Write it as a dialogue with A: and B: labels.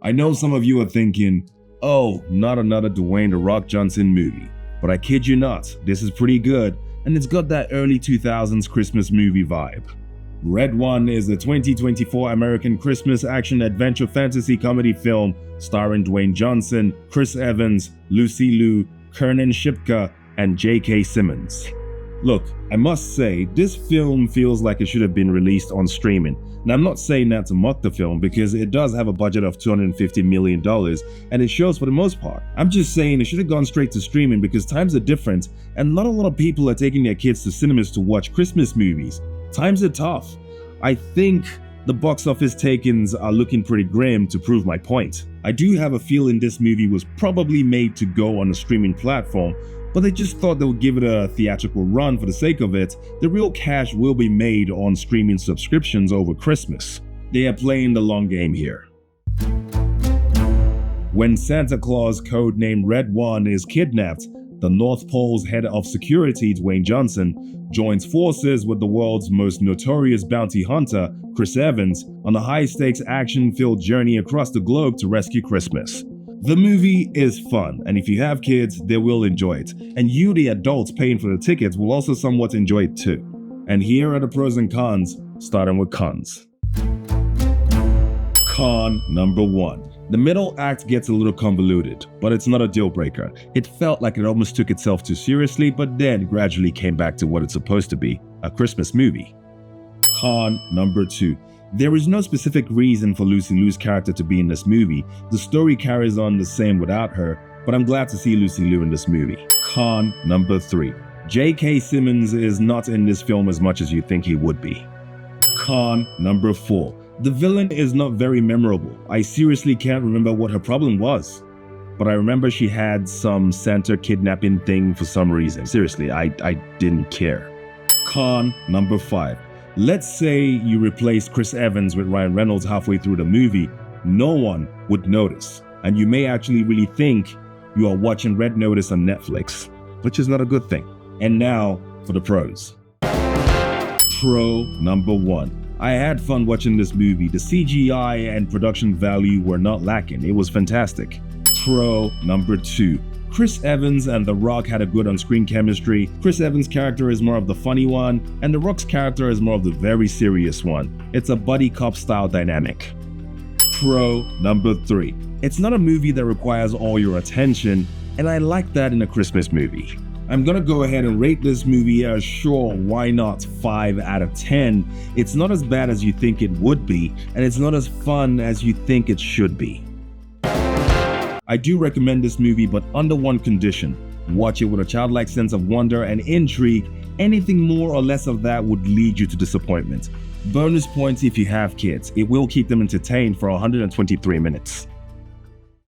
A: I know some of you are thinking, oh, not another Dwayne "The Rock" Johnson movie. But I kid you not, this is pretty good, and it's got that early 2000s Christmas movie vibe. Red One is a 2024 American Christmas action adventure fantasy comedy film starring Dwayne Johnson, Chris Evans, Lucy Liu, Kernan Shipka, and J.K. Simmons. Look, I must say, this film feels like it should have been released on streaming. Now, I'm not saying that to mock the film because it does have a budget of $250 million and it shows for the most part. I'm just saying it should have gone straight to streaming because times are different and not a lot of people are taking their kids to cinemas to watch Christmas movies. Times are tough. I think the box office takings are looking pretty grim to prove my point. I do have a feeling this movie was probably made to go on a streaming platform, but they just thought they would give it a theatrical run for the sake of it. The real cash will be made on streaming subscriptions over Christmas. They are playing the long game here. When Santa Claus, codenamed Red One, is kidnapped, the North Pole's head of security, Dwayne Johnson, joins forces with the world's most notorious bounty hunter, Chris Evans, on a high-stakes action-filled journey across the globe to rescue Christmas. The movie is fun, and if you have kids, they will enjoy it, and you, the adults paying for the tickets, will also somewhat enjoy it too. And here are the pros and cons, starting with cons. Con number 1. The middle act gets a little convoluted, but it's not a deal breaker. It felt like it almost took itself too seriously, but then gradually came back to what it's supposed to be, a Christmas movie. Con number 2. There is no specific reason for Lucy Liu's character to be in this movie. The story carries on the same without her, but I'm glad to see Lucy Liu in this movie. Con number 3. J.K. Simmons is not in this film as much as you think he would be. Con number 4. The villain is not very memorable. I seriously can't remember what her problem was. But I remember she had some Santa kidnapping thing for some reason. Seriously, I didn't care. Con number 5. Let's say you replace Chris Evans with Ryan Reynolds halfway through the movie, no one would notice, and you may actually really think you are watching Red Notice on Netflix, which is not a good thing. And now for the pros. Pro number 1. I had fun watching this movie. The CGI and production value were not lacking. It was fantastic. Pro number 2. Chris Evans and The Rock had a good on-screen chemistry. Chris Evans' character is more of the funny one, and The Rock's character is more of the very serious one. It's a buddy cop style dynamic. Pro number 3. It's not a movie that requires all your attention, and I like that in a Christmas movie. I'm gonna go ahead and rate this movie as sure, why not, 5 out of 10. It's not as bad as you think it would be, and it's not as fun as you think it should be. I do recommend this movie, but under one condition. Watch it with a childlike sense of wonder and intrigue. Anything more or less of that would lead you to disappointment. Bonus points if you have kids. It will keep them entertained for 123 minutes.